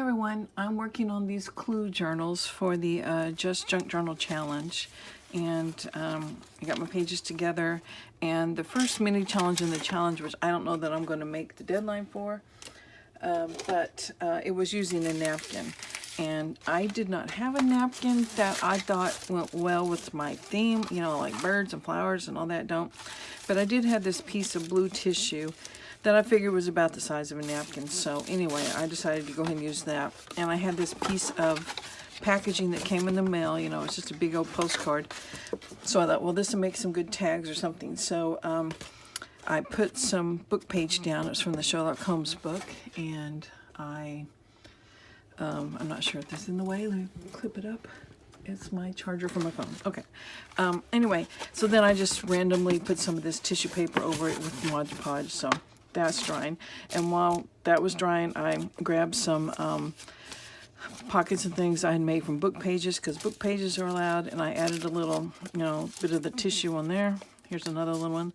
everyone, I'm working on these clue journals for the Just Junk Journal Challenge, and I got my pages together, and the first mini challenge in the challenge, which I don't know that I'm going to make the deadline for, but it was using a napkin, and I did not have a napkin that I thought went well with my theme, you know, like birds and flowers and all that don't, but I did have this piece of blue tissue that I figured was about the size of a napkin. So anyway, I decided to go ahead and use that. And I had this piece of packaging that came in the mail, you know, it's just a big old postcard. So I thought, well, this will make some good tags or something. So I put some book page down. It was from the Sherlock Holmes book. And I'm not sure if this is in the way. Let me clip it up. It's my charger for my phone. Okay. Anyway, so then I just randomly put some of this tissue paper over it with Mod Podge. So that's drying, and while that was drying, I grabbed some pockets and things I had made from book pages, because book pages are allowed, and I added a little, you know, bit of the tissue on there. Here's another little one.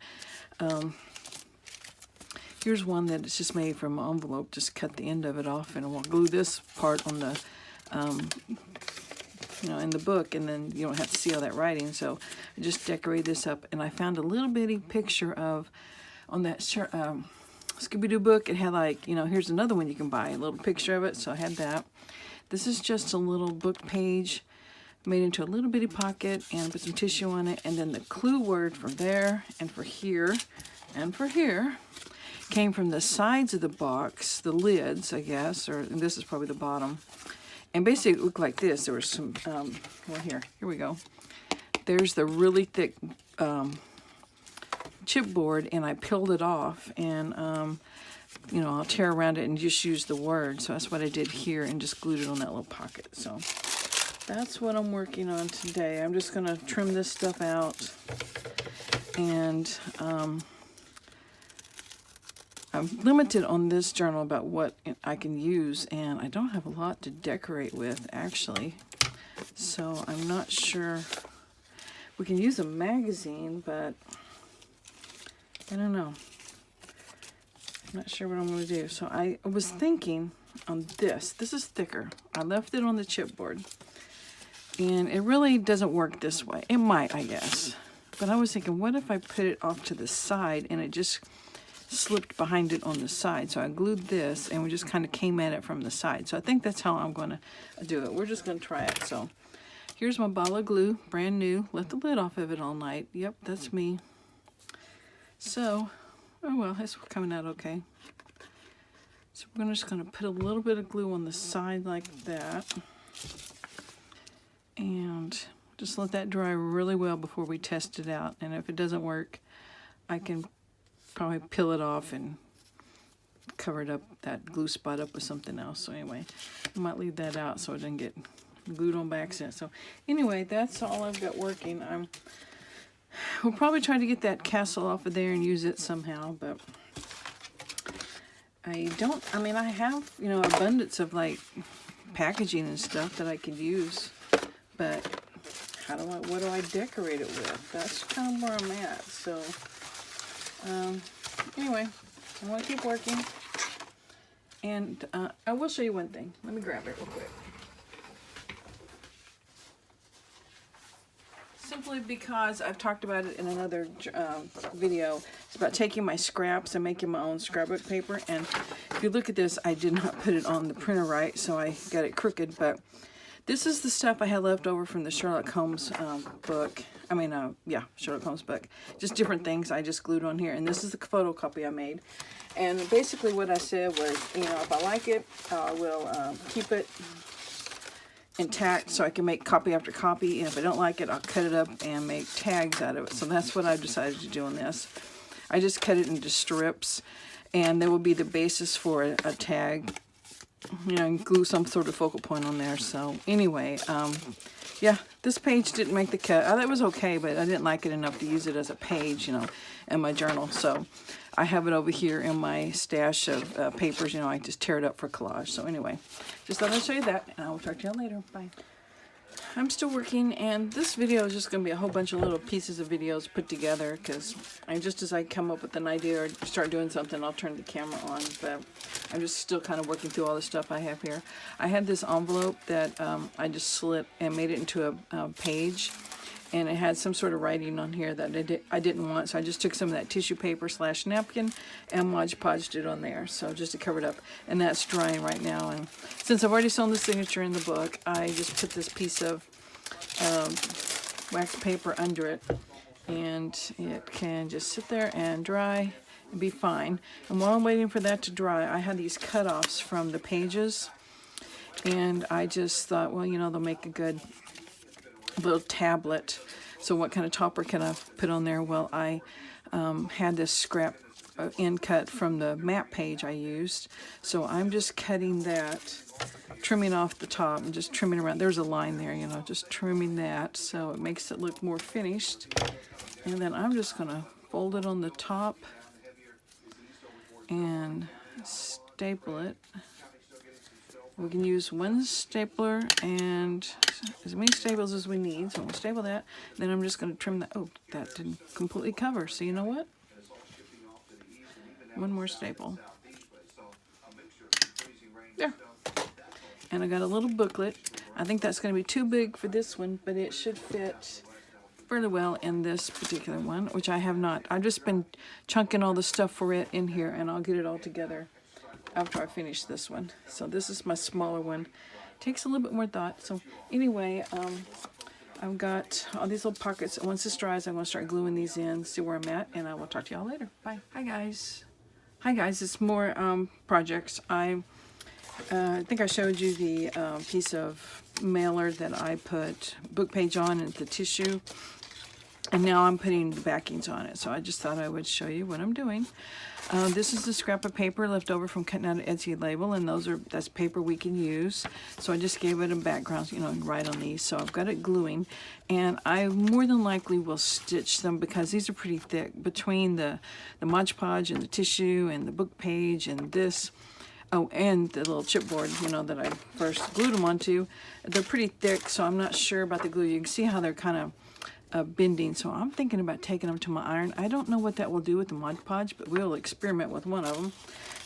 Here's one that is just made from an envelope. Just cut the end of it off, and we'll glue this part on the, you know, in the book, and then you don't have to see all that writing. So I just decorate this up, and I found a little bitty picture of, on that shirt, Scooby-Doo book, it had like, you know, here's another one you can buy, a little picture of it, so I had that. This is just a little book page made into a little bitty pocket, and put some tissue on it, and then the clue word for there, and for here, and for here, came from the sides of the box, the lids, I guess, or and this is probably the bottom. And basically it looked like this. There was some, well here we go. There's the really thick chipboard, and I peeled it off, and you know, I'll tear around it and just use the word. So that's what I did here, and just glued it on that little pocket. So that's what I'm working on today. I'm just gonna trim this stuff out, and I'm limited on this journal about what I can use, and I don't have a lot to decorate with actually, so I'm not sure. We can use a magazine, but I don't know. I'm not sure what I'm going to do. So I was thinking on this. This is thicker. I left it on the chipboard. And it really doesn't work this way. It might, I guess. But I was thinking, what if I put it off to the side and it just slipped behind it on the side? So I glued this, and we just kind of came at it from the side. So I think that's how I'm going to do it. We're just going to try it. So here's my bottle of glue, brand new. Left the lid off of it all night. Yep, that's me. So, oh well, it's coming out okay. So we're just going to put a little bit of glue on the side like that. And just let that dry really well before we test it out. And if it doesn't work, I can probably peel it off and cover it up, that glue spot up with something else. So anyway, I might leave that out so it doesn't get glued on by accident. So anyway, that's all I've got working. We'll probably try to get that castle off of there and use it somehow, but I mean, I have, you know, abundance of like packaging and stuff that I could use, but what do I decorate it with? That's kind of where I'm at. So anyway, I'm going to keep working, and I will show you one thing. Let me grab it real quick. Simply because I've talked about it in another video. It's about taking my scraps and making my own scrapbook paper. And if you look at this, I did not put it on the printer right, so I got it crooked. But this is the stuff I had left over from the Sherlock Holmes book. I mean, yeah, Sherlock Holmes book. Just different things I just glued on here. And this is the photocopy I made. And basically what I said was, you know, if I like it, I will keep it intact so I can make copy after copy, and if I don't like it, I'll cut it up and make tags out of it. So that's what I've decided to do on this. I just cut it into strips, and there will be the basis for a tag, you know, and glue some sort of focal point on there. So anyway, yeah, this page didn't make the cut. I thought it was okay, but I didn't like it enough to use it as a page, you know, in my journal. So I have it over here in my stash of papers. You know, I just tear it up for collage. So anyway, just thought I'd show you that, and I will talk to you later. Bye. I'm still working, and this video is just going to be a whole bunch of little pieces of videos put together, because just as I come up with an idea or start doing something, I'll turn the camera on. But I'm just still kind of working through all the stuff I have here. I had this envelope that I just slit and made it into a page, and it had some sort of writing on here that I didn't want, so I just took some of that tissue paper / napkin and Mod Podged it on there, so just to cover it up. And that's drying right now, and since I've already sewn the signature in the book, I just put this piece of wax paper under it, and it can just sit there and dry and be fine. And while I'm waiting for that to dry, I had these cutoffs from the pages, and I just thought, well, you know, they'll make a good little tablet. So what kind of topper can I put on there? Well, I had this scrap end cut from the map page I used, so I'm just cutting that, trimming off the top and just trimming around. There's a line there, you know, just trimming that so it makes it look more finished. And then I'm just gonna fold it on the top and staple it. We can use one stapler and as many staples as we need, so we'll staple that. Then I'm just going to trim that. Oh, that didn't completely cover, so you know what? One more staple. There. And I got a little booklet. I think that's going to be too big for this one, but it should fit fairly well in this particular one, which I have not. I've just been chunking all the stuff for it in here, and I'll get it all together after I finish this one. So this is my smaller one. Takes a little bit more thought. So anyway, I've got all these little pockets. Once this dries, I'm going to start gluing these in, see where I'm at, and I will talk to y'all later. Bye. Hi guys. Hi guys, it's more projects. I think I showed you the piece of mailer that I put book page on and the tissue, and now I'm putting the backings on it. So I just thought I would show you what I'm doing. This is the scrap of paper left over from cutting out an Etsy label, and that's paper we can use. So I just gave it a background, you know, and write on these. So I've got it gluing, and I more than likely will stitch them because these are pretty thick between the Mod Podge and the tissue and the book page and this. Oh, and the little chipboard, you know, that I first glued them onto. They're pretty thick, so I'm not sure about the glue. You can see how they're kind of bending, so I'm thinking about taking them to my iron. I don't know what that will do with the Mod Podge, but we'll experiment with one of them.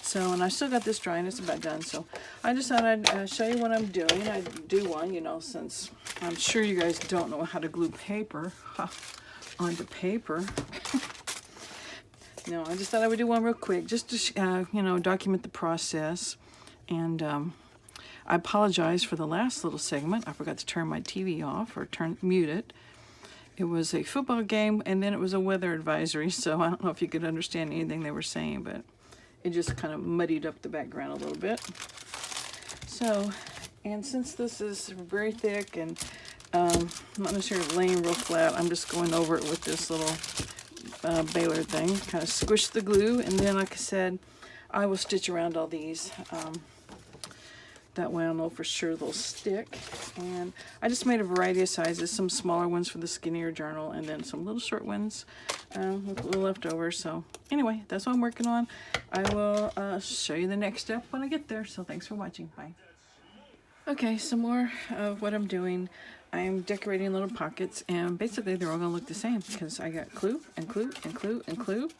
So, and I still got this drying, it's about done, so I just thought I'd show you what I'm doing. I'd do one, you know, since I'm sure you guys don't know how to glue paper onto paper. No, I just thought I would do one real quick, just to, you know, document the process. And I apologize for the last little segment. I forgot to turn my TV off or mute it. It was a football game, and then it was a weather advisory, so I don't know if you could understand anything they were saying, but it just kind of muddied up the background a little bit. So, and since this is very thick and not necessarily laying real flat, I'm just going over it with this little baler thing, kind of squish the glue, and then, like I said, I will stitch around all these. That way I'll know for sure they'll stick. And I just made a variety of sizes, some smaller ones for the skinnier journal, and then some little short ones with a little leftover. So anyway, that's what I'm working on. I will show you the next step when I get there. So thanks for watching. Bye. Okay, some more of what I'm doing. I am decorating little pockets, and basically they're all going to look the same because I got clue and clue and clue and clue.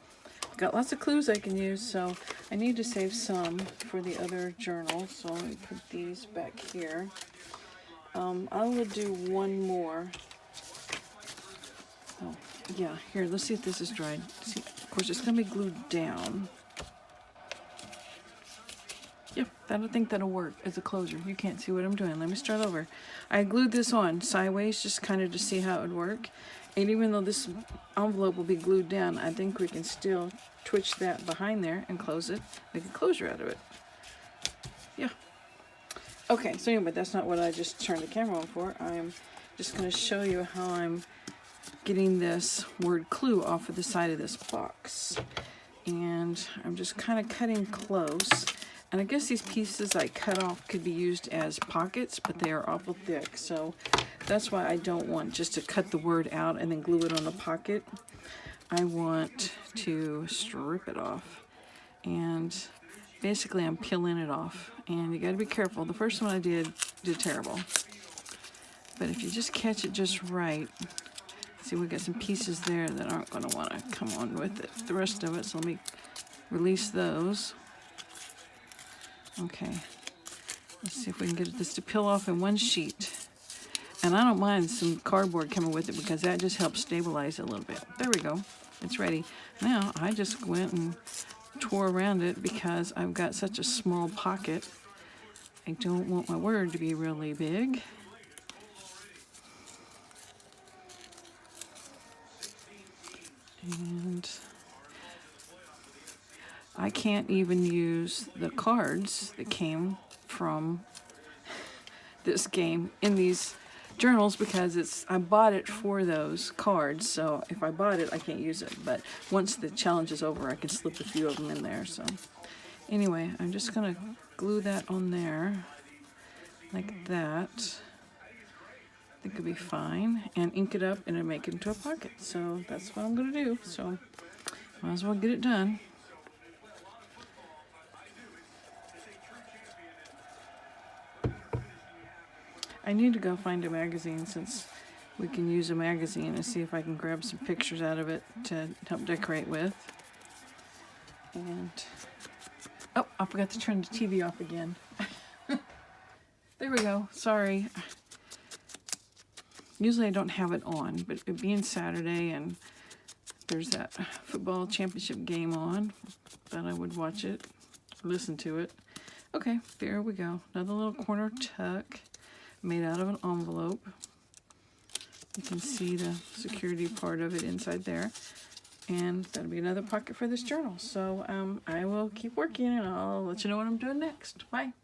Got lots of clues I can use, so I need to save some for the other journal, so let me put these back here. I will do one more. Oh, yeah, here, let's see if this is dried. See, of course, it's going to be glued down. Yep, I don't think that'll work as a closer. You can't see what I'm doing. Let me start over. I glued this on sideways just kind of to see how it would work. And even though this envelope will be glued down, I think we can still twitch that behind there and close it, make a closure out of it. Yeah. Okay, so anyway, that's not what I just turned the camera on for. I'm just going to show you how I'm getting this word clue off of the side of this box. And I'm just kind of cutting close. And I guess these pieces I cut off could be used as pockets, but they are awful thick. So that's why I don't want just to cut the word out and then glue it on the pocket. I want to strip it off. And basically I'm peeling it off. And you got to be careful. The first one I did terrible. But if you just catch it just right, see, we got some pieces there that aren't going to want to come on with it, the rest of it. So let me release those. Okay, let's see if we can get this to peel off in one sheet. And I don't mind some cardboard coming with it because that just helps stabilize it a little bit. There we go. It's ready. Now, I just went and tore around it because I've got such a small pocket. I don't want my word to be really big. And I can't even use the cards that came from this game in these journals because I bought it for those cards. So if I bought it, I can't use it. But once the challenge is over, I can slip a few of them in there. So anyway, I'm just going to glue that on there like that. I think it'll be fine. And ink it up and then make it into a pocket. So that's what I'm going to do. So might as well get it done. I need to go find a magazine since we can use a magazine and see if I can grab some pictures out of it to help decorate with. And, oh, I forgot to turn the TV off again. There we go, sorry. Usually I don't have it on, but it being Saturday and there's that football championship game on, that I would watch it, listen to it. Okay, there we go, another little corner tuck. Made out of an envelope. You can see the security part of it inside there. And that'll be another pocket for this journal. So I will keep working and I'll let you know what I'm doing next. Bye.